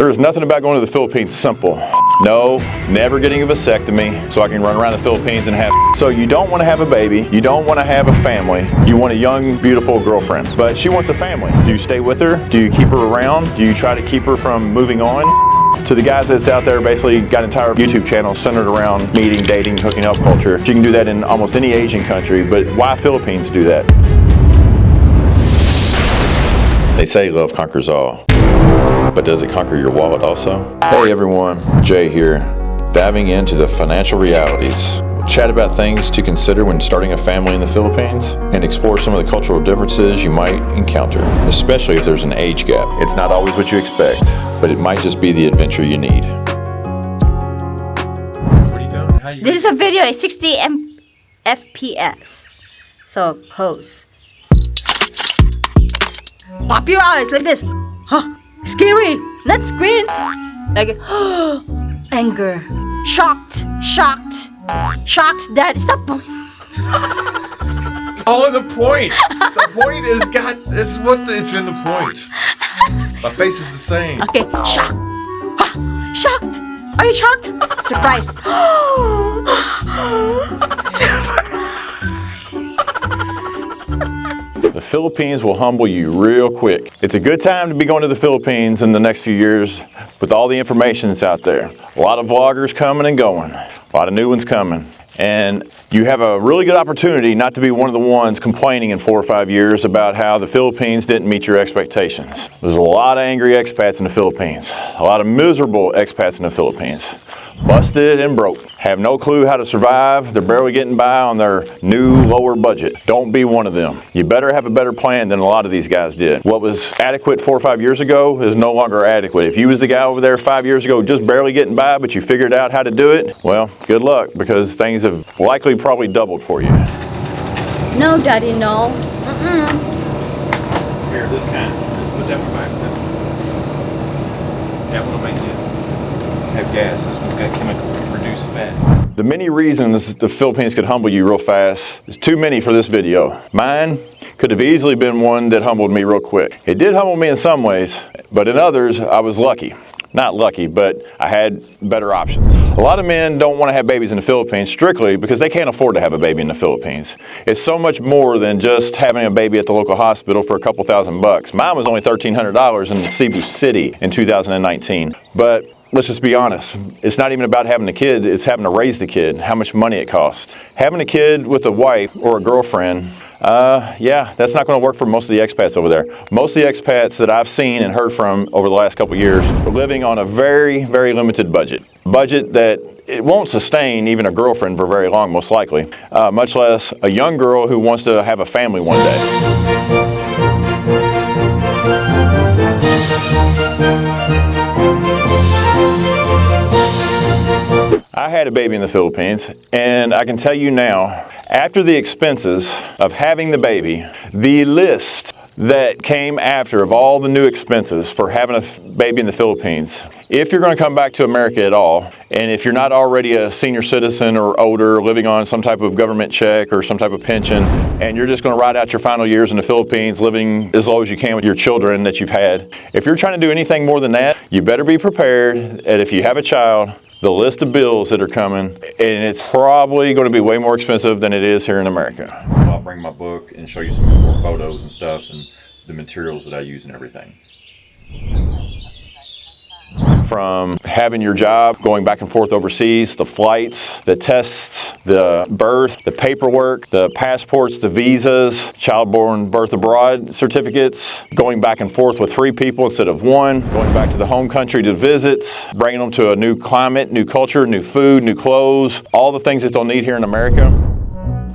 There is nothing about going to the Philippines simple. No, never getting a vasectomy so I can run around the Philippines and have. So you don't want to have a baby, you don't want to have a family, you want a young, beautiful girlfriend. But she wants a family. Do you stay with her? Do you keep her around? Do you try to keep her from moving on? To the guys that's out there, basically got an entire YouTube channel centered around meeting, dating, hooking up culture. You can do that in almost any Asian country, but why Philippines do that? They say love conquers all, but does it conquer your wallet also? Hey everyone, Jay here, diving into the financial realities. We'll chat about things to consider when starting a family in the Philippines and explore some of the cultural differences you might encounter, especially if there's an age gap. It's not always what you expect, but it might just be the adventure you need. What are you doing? This is a video at 60 FPS. So pose. Pop your eyes like this. Huh? Scary. Not squint. Like anger. Shocked. Dad, stop. Oh, the point. The point is it's in the point. My face is the same. Okay, shocked. Shocked. Are you shocked? Surprised. The Philippines will humble you real quick. It's a good time to be going to the Philippines in the next few years with all the information that's out there. A lot of vloggers coming and going. A lot of new ones coming. And you have a really good opportunity not to be one of the ones complaining in 4 or 5 years about how the Philippines didn't meet your expectations. There's a lot of angry expats in the Philippines. A lot of miserable expats in the Philippines. Busted and broke. Have no clue how to survive. They're barely getting by on their new lower budget. Don't be one of them. You better have a better plan than a lot of these guys did. What was adequate 4 or 5 years ago is no longer adequate. If you was the guy over there 5 years ago just barely getting by, but you figured out how to do it, well, good luck, because things have likely probably doubled for you. No, Daddy, no. Here, this kind. Put that one back. That one will make it have gas. This one's got chemical reduced fat. The many reasons the Philippines could humble you real fast is too many for this video. Mine could have easily been one that humbled me real quick. It did humble me in some ways, but in others, I was lucky. Not lucky, but I had better options. A lot of men don't want to have babies in the Philippines strictly because they can't afford to have a baby in the Philippines. It's so much more than just having a baby at the local hospital for a couple $1,000. Mine was only $1,300 in Cebu City in 2019. But let's just be honest. It's not even about having a kid, it's having to raise the kid, how much money it costs. Having a kid with a wife or a girlfriend, yeah, that's not going to work for most of the expats over there. Most of the expats that I've seen and heard from over the last couple of years are living on a very, very limited budget. Budget that it won't sustain even a girlfriend for very long, most likely, much less a young girl who wants to have a family one day. I had a baby in the Philippines, and I can tell you now, after the expenses of having the baby, the list that came after of all the new expenses for having a baby in the Philippines, if you're going to come back to America at all, and if you're not already a senior citizen or older, living on some type of government check or some type of pension, and you're just going to ride out your final years in the Philippines, living as low as you can with your children that you've had, if you're trying to do anything more than that, you better be prepared that if you have a child, the list of bills that are coming, and it's probably going to be way more expensive than it is here in America. I'll bring my book and show you some more photos and stuff and the materials that I use and everything. From having your job, going back and forth overseas, the flights, the tests, the birth, the paperwork, the passports, the visas, child-born birth abroad certificates, going back and forth with 3 people instead of 1, going back to the home country to visits, bringing them to a new climate, new culture, new food, new clothes, all the things that they'll need here in America.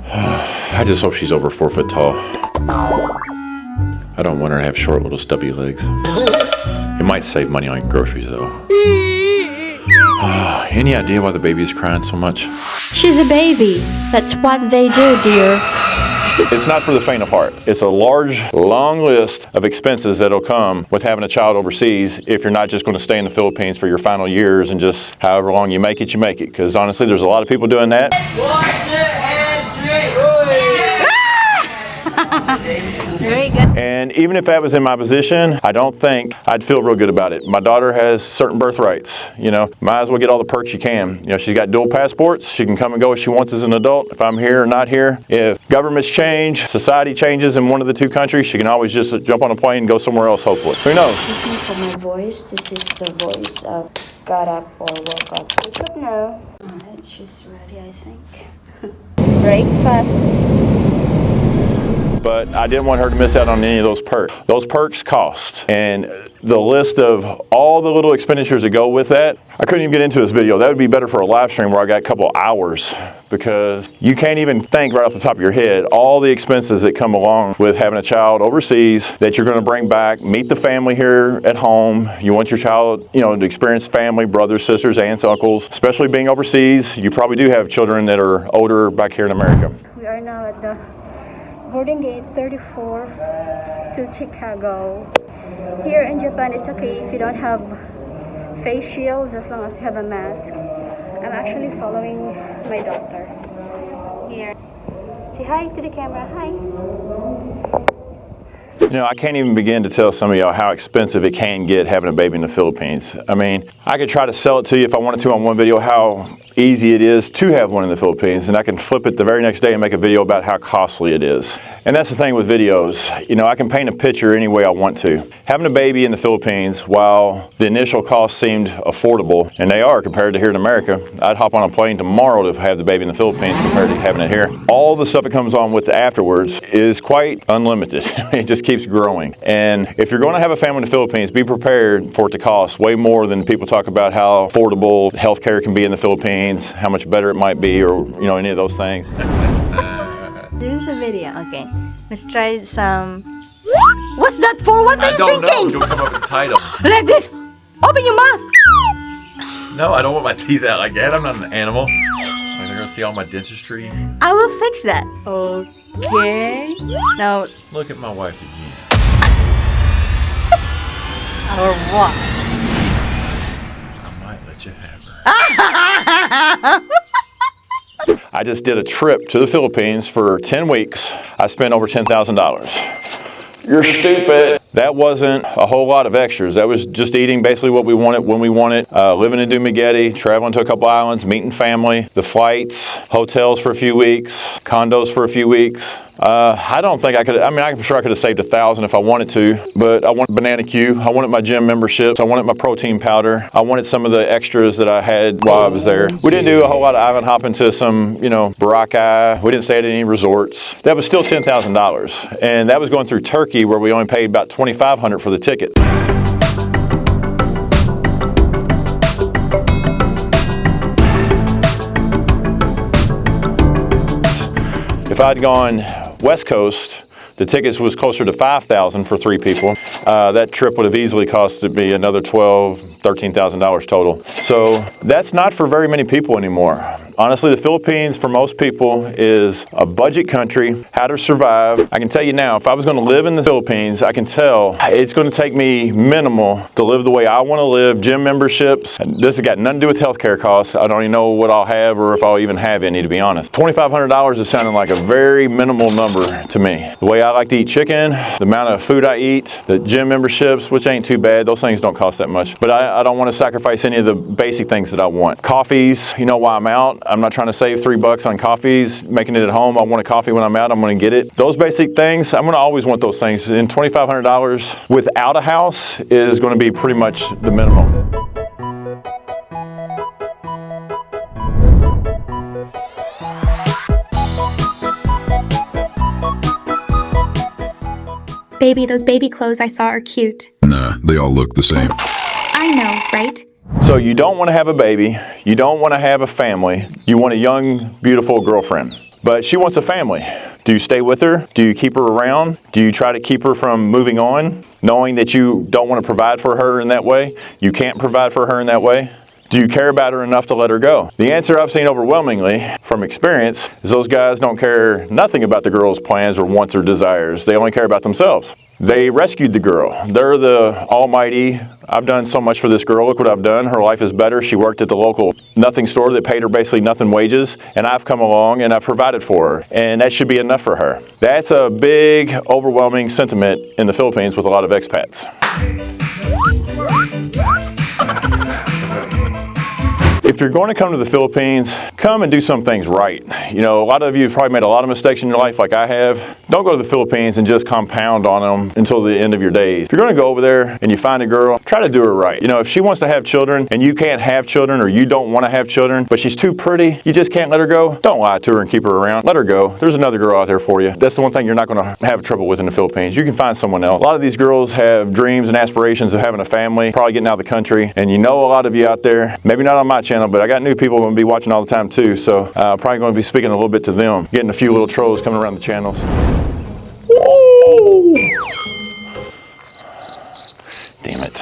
I just hope she's over 4 foot tall. I don't want her to have short little stubby legs. It might save money on groceries though. Any idea why the baby is crying so much? She's a baby. That's what they do, dear. It's not for the faint of heart. It's a large, long list of expenses that'll come with having a child overseas if you're not just going to stay in the Philippines for your final years and just however long you make it, you make it. Because honestly, there's a lot of people doing that. 1, 2, and 3. Very good. And even if that was in my position, I don't think I'd feel real good about it. My daughter has certain birthrights, you know, might as well get all the perks you can. You know, she's got dual passports. She can come and go as she wants as an adult. If I'm here or not here, if governments change, society changes in one of the two countries, she can always just jump on a plane and go somewhere else, hopefully. Who knows? Excuse me for my voice. This is the voice of got up or woke up. Wake up now. Alright, she's ready, I think. Breakfast. But I didn't want her to miss out on any of those perks. Those perks cost. And the list of all the little expenditures that go with that, I couldn't even get into this video. That would be better for a live stream where I got a couple hours, because you can't even think right off the top of your head all the expenses that come along with having a child overseas that you're going to bring back, meet the family here at home. You want your child, you know, to experience family, brothers, sisters, aunts, uncles, especially being overseas. You probably do have children that are older back here in America. We are now at the boarding gate 34 to Chicago. Here in Japan, it's okay if you don't have face shields as long as you have a mask. I'm actually following my daughter here. Say hi to the camera. Hi. You know, I can't even begin to tell some of y'all how expensive it can get having a baby in the Philippines. I mean, I could try to sell it to you if I wanted to on one video how easy it is to have one in the Philippines, and I can flip it the very next day and make a video about how costly it is. And that's the thing with videos. You know, I can paint a picture any way I want to. Having a baby in the Philippines, while the initial cost seemed affordable, and they are compared to here in America, I'd hop on a plane tomorrow to have the baby in the Philippines compared to having it here. All the stuff that comes on with afterwards is quite unlimited. It just keeps growing. And if you're going to have a family in the Philippines, be prepared for it to cost way more than people talk about how affordable healthcare can be in the Philippines, how much better it might be, or, you know, any of those things. This is a video. Okay. Let's try some. What's that for? What are you thinking? I don't know. You'll come up with the title. Like this. Open your mouth. No, I don't want my teeth out like that. I'm not an animal. They're gonna see all my dentistry. I will fix that. Okay. Now, Look at my wife again. or what? I might let you have her. I just did a trip to the Philippines for 10 weeks. I spent over $10,000. You're stupid. That wasn't a whole lot of extras. That was just eating basically what we wanted when we wanted, living in Dumaguete, traveling to a couple islands, meeting family, the flights, hotels for a few weeks, condos for a few weeks. I don't think I could, I mean, I'm sure I could have saved $1,000 if I wanted to, but I wanted banana Q, I wanted my gym memberships, I wanted my protein powder, I wanted some of the extras that I had while I was there. We didn't do a whole lot of island hopping to some, you know, Boracay. We didn't stay at any resorts. That was still $10,000. And that was going through Turkey, where we only paid about $2,500 for the ticket. If I'd gone West Coast, the tickets was closer to $5,000 for 3 people. That trip would have easily costed me another $12,000, $13,000 total. So that's not for very many people anymore. Honestly, the Philippines, for most people, is a budget country, how to survive. I can tell you now, if I was going to live in the Philippines, I can tell it's going to take me minimal to live the way I want to live, gym memberships. This has got nothing to do with healthcare costs. I don't even know what I'll have or if I'll even have any, to be honest. $2,500 is sounding like a very minimal number to me. The way I like to eat chicken, the amount of food I eat, the gym memberships, which ain't too bad. Those things don't cost that much. But I don't want to sacrifice any of the basic things that I want. Coffees, you know, while I'm out, I'm not trying to save $3 on coffees, making it at home. I want a coffee when I'm out, I'm going to get it. Those basic things, I'm going to always want those things. And $2,500 without a house is going to be pretty much the minimum. Baby, those baby clothes I saw are cute. Nah, they all look the same. I know, right? So you don't want to have a baby, you don't want to have a family, you want a young, beautiful girlfriend. But she wants a family. Do you stay with her? Do you keep her around? Do you try to keep her from moving on, knowing that you don't want to provide for her in that way? You can't provide for her in that way? Do you care about her enough to let her go? The answer I've seen overwhelmingly from experience is those guys don't care nothing about the girl's plans or wants or desires. They only care about themselves. They rescued the girl. They're the almighty, I've done so much for this girl, look what I've done. Her life is better. She worked at the local nothing store that paid her basically nothing wages, and I've come along and I've provided for her, and that should be enough for her. That's a big, overwhelming sentiment in the Philippines with a lot of expats. If you're going to come to the Philippines, come and do some things right. You know, a lot of you have probably made a lot of mistakes in your life like I have. Don't go to the Philippines and just compound on them until the end of your days. If you're going to go over there and you find a girl, try to do her right. You know, if she wants to have children and you can't have children or you don't want to have children, but she's too pretty, you just can't let her go, don't lie to her and keep her around. Let her go. There's another girl out there for you. That's the one thing you're not going to have trouble with in the Philippines. You can find someone else. A lot of these girls have dreams and aspirations of having a family, probably getting out of the country, and you know a lot of you out there, maybe not on my channel, but I got new people going to be watching all the time too, so probably going to be speaking a little bit to them, getting a few little trolls coming around the channels. Woo! Damn it.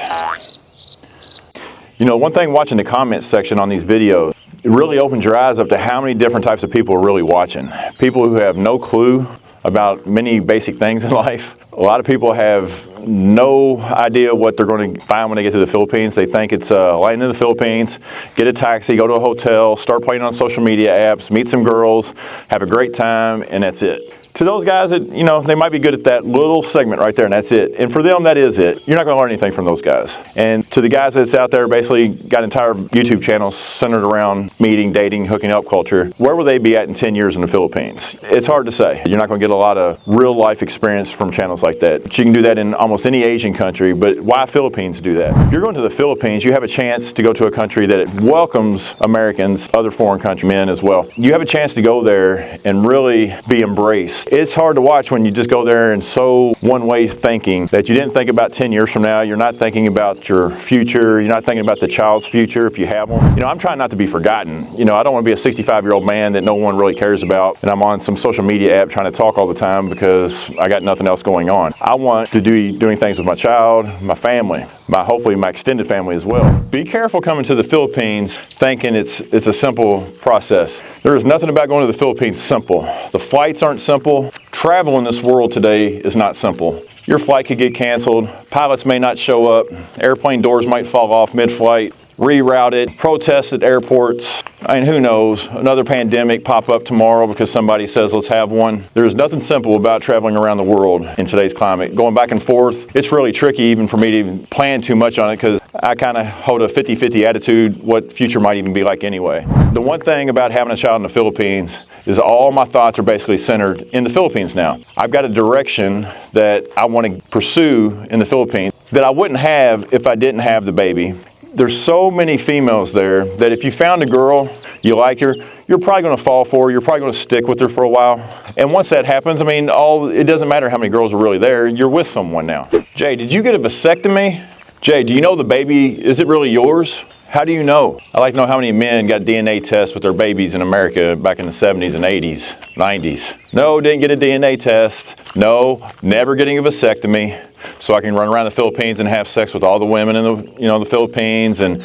You know, one thing watching the comments section on these videos, it really opens your eyes up to how many different types of people are really watching. People who have no clue about many basic things in life. A lot of people have no idea what they're going to find when they get to the Philippines. They think it's land in the Philippines, get a taxi, go to a hotel, start playing on social media apps, meet some girls, have a great time, and that's it. To those guys that, you know, they might be good at that little segment right there, and that's it. And for them, that is it. You're not going to learn anything from those guys. And to the guys that's out there basically got entire YouTube channels centered around meeting, dating, hooking up culture, where will they be at in 10 years in the Philippines? It's hard to say. You're not going to get a lot of real life experience from channels like that. But you can do that in almost any Asian country, but why Philippines do that? If you're going to the Philippines, you have a chance to go to a country that welcomes Americans, other foreign countrymen as well. You have a chance to go there and really be embraced. It's hard to watch when you just go there and so one-way thinking that you didn't think about 10 years from now. You're not thinking about your future. You're not thinking about the child's future if you have one. You know, I'm trying not to be forgotten. You know, I don't want to be a 65-year-old man that no one really cares about, and I'm on some social media app trying to talk all the time because I got nothing else going on. I want to be doing things with my child, my family, hopefully my extended family as well. Be careful coming to the Philippines thinking it's a simple process. There is nothing about going to the Philippines simple. The flights aren't simple. Travel in this world today is not simple. Your flight could get canceled, pilots may not show up, airplane doors might fall off mid-flight, rerouted, protests at airports. I mean, who knows? Another pandemic pop up tomorrow because somebody says let's have one. There's nothing simple about traveling around the world in today's climate. Going back and forth, it's really tricky even for me to even plan too much on it because I kind of hold a 50-50 attitude what future might even be like anyway. The one thing about having a child in the Philippines is all my thoughts are basically centered in the Philippines now. I've got a direction that I want to pursue in the Philippines that I wouldn't have if I didn't have the baby. There's so many females there that if you found a girl, you like her, you're probably going to fall for her, you're probably going to stick with her for a while. And once that happens, I mean, it doesn't matter how many girls are really there, you're with someone now. Jay, did you get a vasectomy? Jay, do you know the baby, is it really yours? How do you know? I'd like to know how many men got DNA tests with their babies in America back in the 70s and 80s, 90s. No, didn't get a DNA test. No, never getting a vasectomy. So I can run around the Philippines and have sex with all the women in the Philippines and,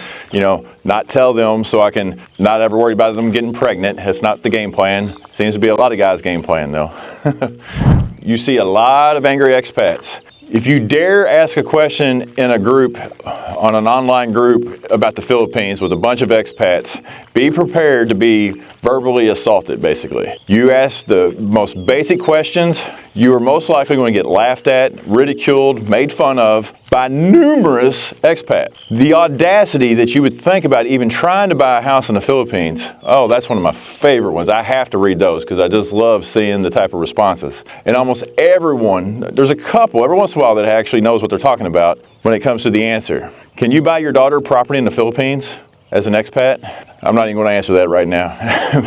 not tell them so I can not ever worry about them getting pregnant. That's not the game plan. Seems to be a lot of guys' game plan though. You see a lot of angry expats. If you dare ask a question in a group, on an online group about the Philippines with a bunch of expats, be prepared to be verbally assaulted, basically. You ask the most basic questions, you are most likely going to get laughed at, ridiculed, made fun of by numerous expats. The audacity that you would think about even trying to buy a house in the Philippines, oh, that's one of my favorite ones. I have to read those because I just love seeing the type of responses. And almost everyone, there's a couple, every once in a while that actually knows what they're talking about when it comes to the answer. Can you buy your daughter property in the Philippines as an expat? I'm not even going to answer that right now.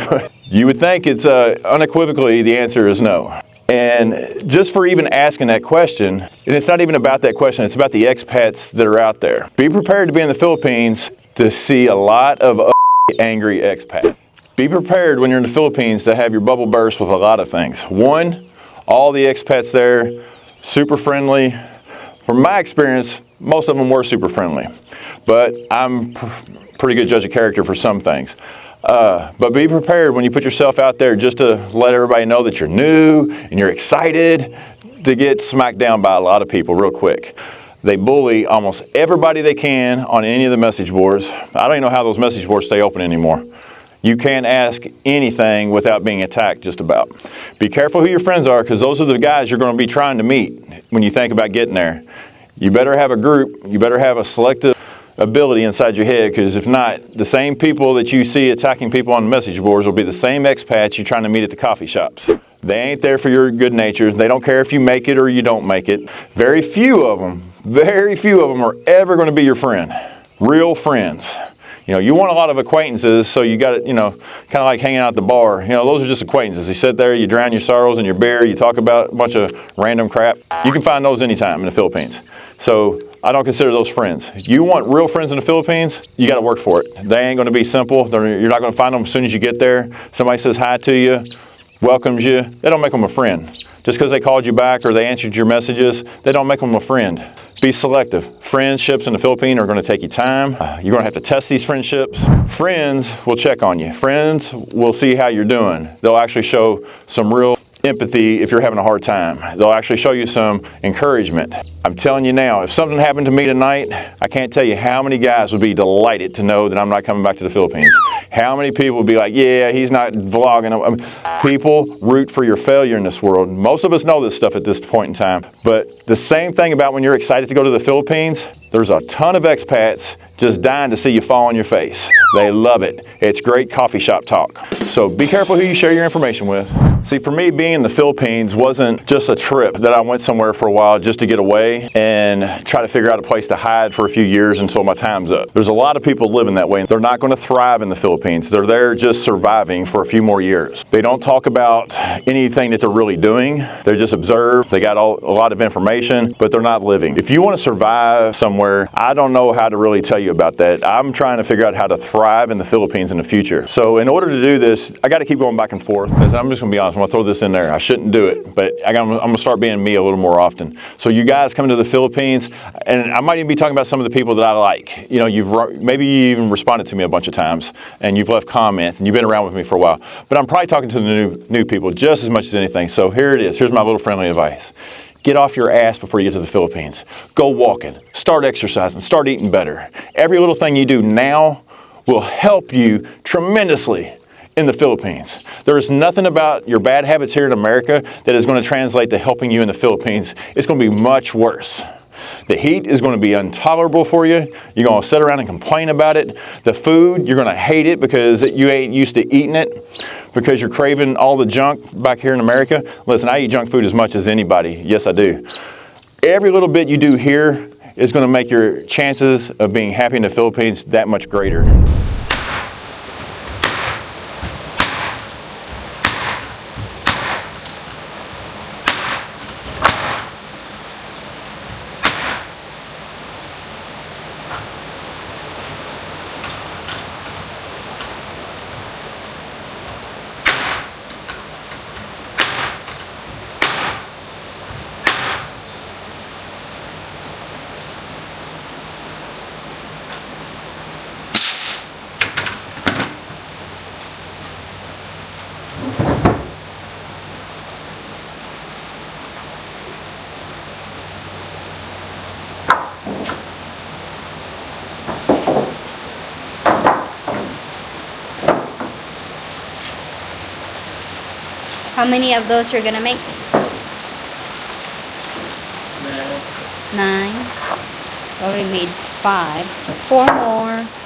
But you would think it's unequivocally the answer is no. And just for even asking that question, and it's not even about that question, it's about the expats that are out there. Be prepared to be in the Philippines to see a lot of angry expats. Be prepared when you're in the Philippines to have your bubble burst with a lot of things. One, all the expats there, super friendly. From my experience, most of them were super friendly, but I'm pretty good judge of character for some things. But be prepared when you put yourself out there just to let everybody know that you're new and you're excited. to get smacked down by a lot of people real quick. They bully almost everybody they can on any of the message boards. I don't even know how those message boards stay open anymore. You can't ask anything without being attacked just about. Be careful who your friends are, because those are the guys you're going to be trying to meet when you think about getting there. You better have a group, you better have a selective ability inside your head, because if not, the same people that you see attacking people on the message boards will be the same expats you're trying to meet at the coffee shops. They ain't there for your good nature. They don't care if you make it or you don't make it. Very few of them are ever going to be your friend. Real friends. You know, you want a lot of acquaintances, so you got to, kind of like hanging out at the bar. Those are just acquaintances. You sit there, you drown your sorrows in your beer, you talk about a bunch of random crap. You can find those anytime in the Philippines. So I don't consider those friends. You want real friends in the Philippines, you got to work for it. They ain't going to be simple. You're not going to find them as soon as you get there. Somebody says hi to you, welcomes you. They don't make them a friend. Just because they called you back or they answered your messages, they don't make them a friend. Be selective. Friendships in the Philippines are going to take you time. You're going to have to test these friendships. Friends will check on you. Friends will see how you're doing. They'll actually show some real empathy if you're having a hard time. They'll actually show you some encouragement. I'm telling you now, if something happened to me tonight, I can't tell you how many guys would be delighted to know that I'm not coming back to the Philippines. How many people would be like, yeah, he's not vlogging. People root for your failure in this world. Most of us know this stuff at this point in time. But the same thing about when you're excited to go to the Philippines, there's a ton of expats just dying to see you fall on your face. They love it. It's great coffee shop talk. So be careful who you share your information with. See, for me, being in the Philippines wasn't just a trip that I went somewhere for a while just to get away and try to figure out a place to hide for a few years until my time's up. There's a lot of people living that way. They're not going to thrive in the Philippines. They're there just surviving for a few more years. They don't talk about anything that they're really doing. They just observe. They got a lot of information, but they're not living. If you want to survive somewhere, I don't know how to really tell you about that. I'm trying to figure out how to thrive in the Philippines in the future. So in order to do this, I got to keep going back and forth. Because I'm just going to be honest, I'm going to throw this in there. I shouldn't do it, but I'm going to start being me a little more often. So you guys come to the Philippines, and I might even be talking about some of the people that I like. Maybe you even responded to me a bunch of times, and you've left comments, and you've been around with me for a while. But I'm probably talking to the new people just as much as anything. So here it is. Here's my little friendly advice. Get off your ass before you get to the Philippines. Go walking, start exercising, start eating better. Every little thing you do now will help you tremendously in the Philippines. There is nothing about your bad habits here in America that is going to translate to helping you in the Philippines. It's going to be much worse. The heat is going to be intolerable for you. You're going to sit around and complain about it. The food, you're going to hate it because you ain't used to eating it, because you're craving all the junk back here in America. Listen, I eat junk food as much as anybody. Yes, I do. Every little bit you do here is going to make your chances of being happy in the Philippines that much greater. How many of those you're gonna make? 9. Already made 5, so 4 more.